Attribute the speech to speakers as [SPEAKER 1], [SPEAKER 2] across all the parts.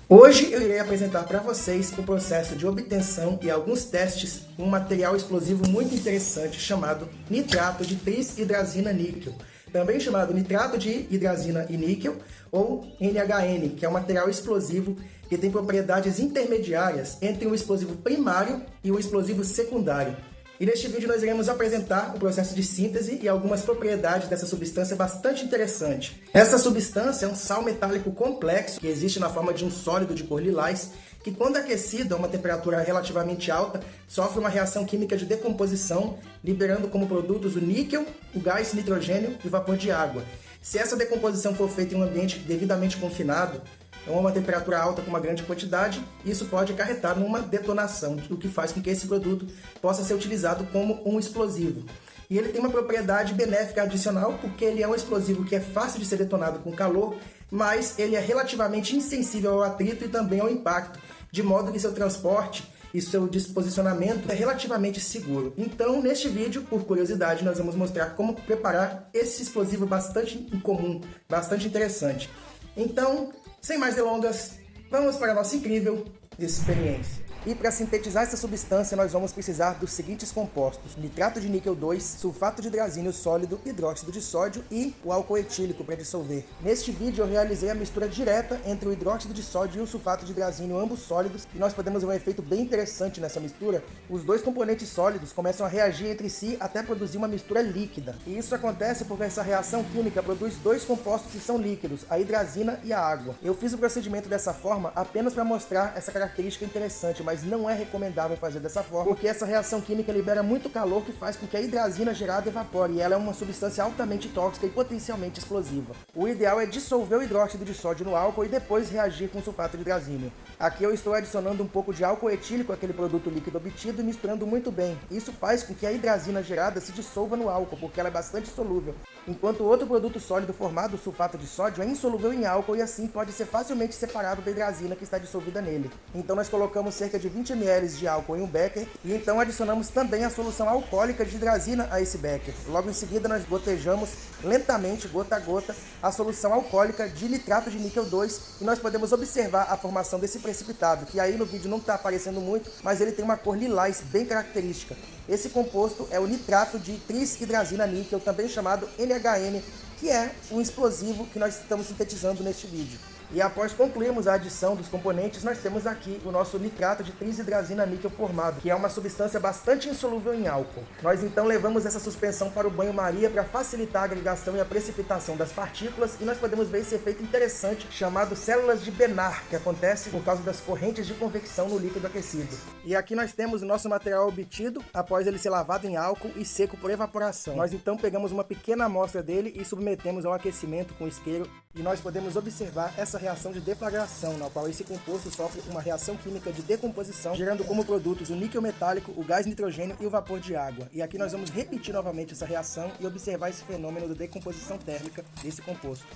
[SPEAKER 1] Hoje eu irei apresentar para vocês o processo de obtenção e alguns testes com um material explosivo muito interessante chamado nitrato de tris-hidrazina níquel, também chamado nitrato de hidrazina e níquel ou NHN, que é um material explosivo que tem propriedades intermediárias entre o explosivo primário e o explosivo secundário. E neste vídeo nós iremos apresentar o processo de síntese e algumas propriedades dessa substância bastante interessante. Essa substância é um sal metálico complexo que existe na forma de um sólido de cor lilás, que quando aquecido a uma temperatura relativamente alta, sofre uma reação química de decomposição, liberando como produtos o níquel, o gás nitrogênio e o vapor de água. Se essa decomposição for feita em um ambiente devidamente confinado, a uma temperatura alta com uma grande quantidade, isso pode acarretar numa detonação, o que faz com que esse produto possa ser utilizado como um explosivo. E ele tem uma propriedade benéfica adicional, porque ele é um explosivo que é fácil de ser detonado com calor, mas ele é relativamente insensível ao atrito e também ao impacto, de modo que seu transporte e seu disposicionamento é relativamente seguro. Então, neste vídeo, por curiosidade, nós vamos mostrar como preparar esse explosivo bastante incomum, bastante interessante. Então, sem mais delongas, vamos para a nossa incrível experiência. E para sintetizar essa substância, nós vamos precisar dos seguintes compostos: nitrato de níquel 2, sulfato de hidrazínio sólido, hidróxido de sódio e o álcool etílico para dissolver. Neste vídeo eu realizei a mistura direta entre o hidróxido de sódio e o sulfato de hidrazínio, ambos sólidos, e nós podemos ver um efeito bem interessante nessa mistura. Os dois componentes sólidos começam a reagir entre si até produzir uma mistura líquida. E isso acontece porque essa reação química produz dois compostos que são líquidos, a hidrazina e a água. Eu fiz o procedimento dessa forma apenas para mostrar essa característica interessante, mas não é recomendável fazer dessa forma, porque essa reação química libera muito calor que faz com que a hidrazina gerada evapore, e ela é uma substância altamente tóxica e potencialmente explosiva. O ideal é dissolver o hidróxido de sódio no álcool e depois reagir com o sulfato de hidrazínio. Aqui eu estou adicionando um pouco de álcool etílico àquele produto líquido obtido e misturando muito bem. Isso faz com que a hidrazina gerada se dissolva no álcool, porque ela é bastante solúvel, enquanto o outro produto sólido formado, o sulfato de sódio, é insolúvel em álcool e assim pode ser facilmente separado da hidrazina que está dissolvida nele. Então nós colocamos cerca de 20 ml de álcool em um becker e então adicionamos também a solução alcoólica de hidrazina a esse becker. Logo em seguida nós gotejamos lentamente, gota a gota, a solução alcoólica de nitrato de níquel 2 e nós podemos observar a formação desse precipitado, que aí no vídeo não está aparecendo muito, mas ele tem uma cor lilás bem característica. Esse composto é o nitrato de tris-hidrazina níquel, também chamado NHN, que é um explosivo que nós estamos sintetizando neste vídeo. E após concluirmos a adição dos componentes, nós temos aqui o nosso nitrato de tris-hidrazina níquel formado, que é uma substância bastante insolúvel em álcool. Nós então levamos essa suspensão para o banho-maria para facilitar a agregação e a precipitação das partículas, e nós podemos ver esse efeito interessante chamado células de Benard, que acontece por causa das correntes de convecção no líquido aquecido. E aqui nós temos o nosso material obtido após ele ser lavado em álcool e seco por evaporação. Nós então pegamos uma pequena amostra dele e submetemos ao aquecimento com isqueiro, e nós podemos observar essa reação de deflagração, na qual esse composto sofre uma reação química de decomposição, gerando como produtos o níquel metálico, o gás nitrogênio e o vapor de água. E aqui nós vamos repetir novamente essa reação e observar esse fenômeno de decomposição térmica desse composto.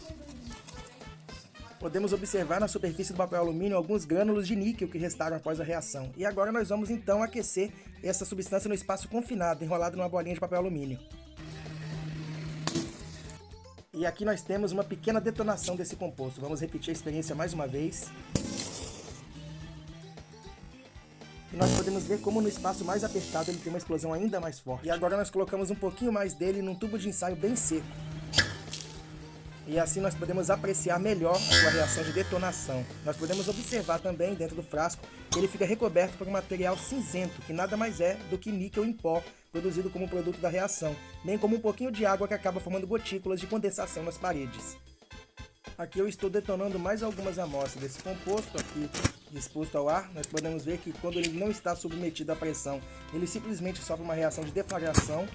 [SPEAKER 1] Podemos observar na superfície do papel alumínio alguns grânulos de níquel que restaram após a reação. E agora nós vamos então aquecer essa substância no espaço confinado, enrolado numa bolinha de papel alumínio. E aqui nós temos uma pequena detonação desse composto. Vamos repetir a experiência mais uma vez. E nós podemos ver como no espaço mais apertado ele tem uma explosão ainda mais forte. E agora nós colocamos um pouquinho mais dele num tubo de ensaio bem seco. E assim nós podemos apreciar melhor a sua reação de detonação. Nós podemos observar também dentro do frasco que ele fica recoberto por um material cinzento, que nada mais é do que níquel em pó, produzido como produto da reação, bem como um pouquinho de água que acaba formando gotículas de condensação nas paredes. Aqui eu estou detonando mais algumas amostras desse composto aqui exposto ao ar. Nós podemos ver que quando ele não está submetido à pressão, ele simplesmente sofre uma reação de deflagração.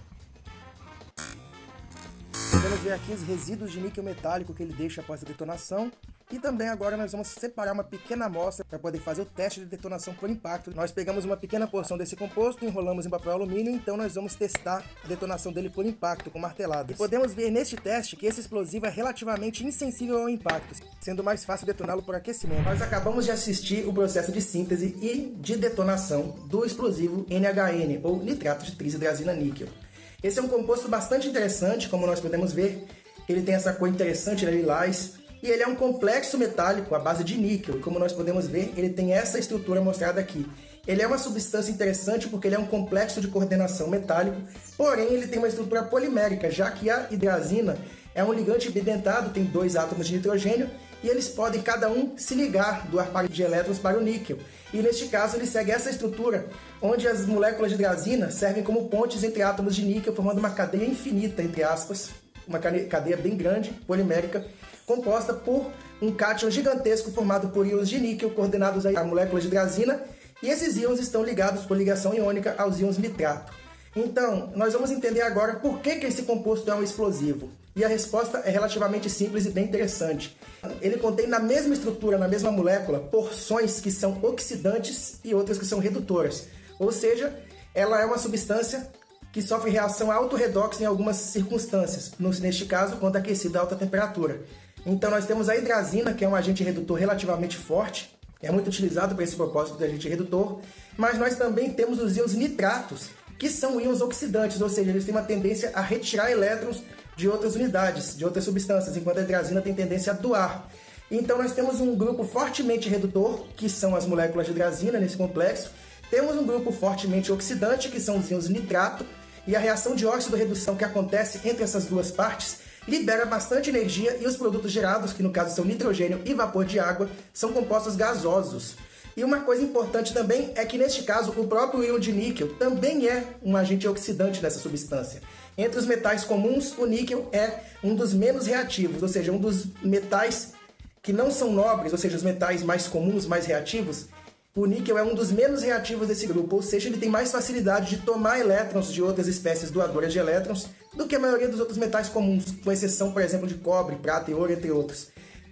[SPEAKER 1] Podemos ver aqui os resíduos de níquel metálico que ele deixa após a detonação. E também agora nós vamos separar uma pequena amostra para poder fazer o teste de detonação por impacto. Nós pegamos uma pequena porção desse composto, enrolamos em papel alumínio, então nós vamos testar a detonação dele por impacto com marteladas. E podemos ver neste teste que esse explosivo é relativamente insensível ao impacto, sendo mais fácil detoná-lo por aquecimento. Nós acabamos de assistir o processo de síntese e de detonação do explosivo NHN, ou nitrato de tris-hidrazina níquel. Esse é um composto bastante interessante, como nós podemos ver. Ele tem essa cor interessante, lilás, e ele é um complexo metálico à base de níquel. E como nós podemos ver, ele tem essa estrutura mostrada aqui. Ele é uma substância interessante porque ele é um complexo de coordenação metálico, porém ele tem uma estrutura polimérica, já que a hidrazina é um ligante bidentado, tem 2 átomos de nitrogênio, e eles podem cada um se ligar do par de elétrons para o níquel. E neste caso ele segue essa estrutura, onde as moléculas de hidrazina servem como pontes entre átomos de níquel, formando uma cadeia infinita, entre aspas, uma cadeia bem grande, polimérica, composta por um cátion gigantesco formado por íons de níquel coordenados a moléculas de hidrazina, e esses íons estão ligados por ligação iônica aos íons nitrato. Então, nós vamos entender agora por que esse composto é um explosivo. E a resposta é relativamente simples e bem interessante. Ele contém na mesma estrutura, na mesma molécula, porções que são oxidantes e outras que são redutoras. Ou seja, ela é uma substância que sofre reação autorredox em algumas circunstâncias, neste caso, quando aquecida a alta temperatura. Então nós temos a hidrazina, que é um agente redutor relativamente forte, é muito utilizado para esse propósito de agente redutor, mas nós também temos os íons nitratos, que são íons oxidantes, ou seja, eles têm uma tendência a retirar elétrons de outras unidades, de outras substâncias, enquanto a hidrazina tem tendência a doar. Então nós temos um grupo fortemente redutor, que são as moléculas de hidrazina nesse complexo, temos um grupo fortemente oxidante, que são os íons nitrato, e a reação de óxido-redução que acontece entre essas duas partes libera bastante energia e os produtos gerados, que no caso são nitrogênio e vapor de água, são compostos gasosos. E uma coisa importante também é que, neste caso, o próprio íon de níquel também é um agente oxidante dessa substância. Entre os metais comuns, o níquel é um dos menos reativos, ou seja, um dos metais que não são nobres, ou seja, os metais mais comuns, mais reativos. O níquel é um dos menos reativos desse grupo, ou seja, ele tem mais facilidade de tomar elétrons de outras espécies doadoras de elétrons do que a maioria dos outros metais comuns, com exceção, por exemplo, de cobre, prata e ouro, entre outros.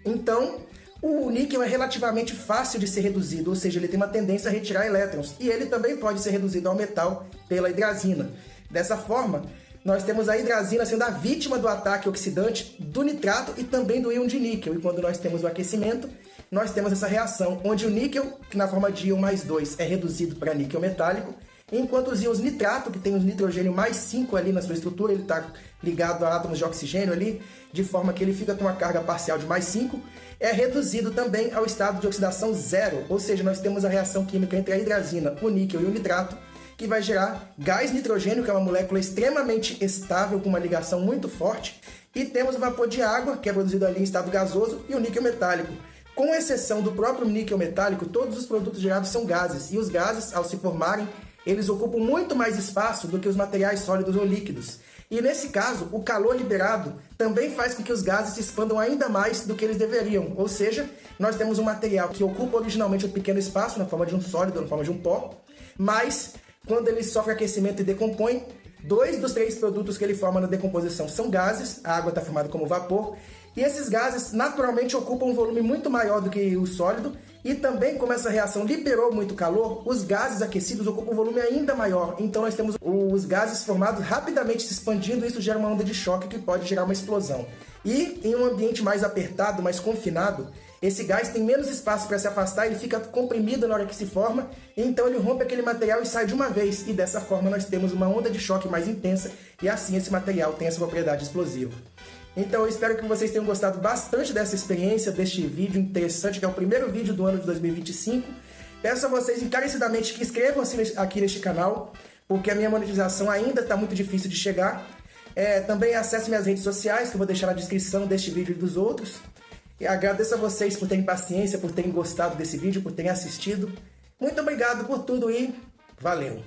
[SPEAKER 1] Então, o níquel é relativamente fácil de ser reduzido, ou seja, ele tem uma tendência a retirar elétrons, e ele também pode ser reduzido ao metal pela hidrazina. Dessa forma, nós temos a hidrazina sendo a vítima do ataque oxidante do nitrato e também do íon de níquel. E quando nós temos o aquecimento, nós temos essa reação, onde o níquel, que na forma de íon mais 2, é reduzido para níquel metálico, enquanto os íons nitrato, que tem o nitrogênio mais 5 ali na sua estrutura, ele está ligado a átomos de oxigênio ali, de forma que ele fica com uma carga parcial de mais 5, é reduzido também ao estado de oxidação zero, ou seja, nós temos a reação química entre a hidrazina, o níquel e o nitrato, que vai gerar gás nitrogênio, que é uma molécula extremamente estável, com uma ligação muito forte, e temos o vapor de água, que é produzido ali em estado gasoso, e o níquel metálico. Com exceção do próprio níquel metálico, todos os produtos gerados são gases, e os gases, ao se formarem, eles ocupam muito mais espaço do que os materiais sólidos ou líquidos. E nesse caso, o calor liberado também faz com que os gases se expandam ainda mais do que eles deveriam. Ou seja, nós temos um material que ocupa originalmente um pequeno espaço, na forma de um sólido, na forma de um pó, mas quando ele sofre aquecimento e decompõe, 2 dos 3 produtos que ele forma na decomposição são gases, a água está formada como vapor, e esses gases naturalmente ocupam um volume muito maior do que o sólido, e também, como essa reação liberou muito calor, os gases aquecidos ocupam um volume ainda maior. Então nós temos os gases formados rapidamente se expandindo, e isso gera uma onda de choque que pode gerar uma explosão. E em um ambiente mais apertado, mais confinado, esse gás tem menos espaço para se afastar, ele fica comprimido na hora que se forma, então ele rompe aquele material e sai de uma vez, e dessa forma nós temos uma onda de choque mais intensa, e assim esse material tem essa propriedade explosiva. Então eu espero que vocês tenham gostado bastante dessa experiência, deste vídeo interessante, que é o primeiro vídeo do ano de 2025. Peço a vocês encarecidamente que inscrevam-se aqui neste canal, porque a minha monetização ainda está muito difícil de chegar. Também acesse minhas redes sociais, que eu vou deixar na descrição deste vídeo e dos outros. E agradeço a vocês por terem paciência, por terem gostado desse vídeo, por terem assistido. Muito obrigado por tudo e valeu!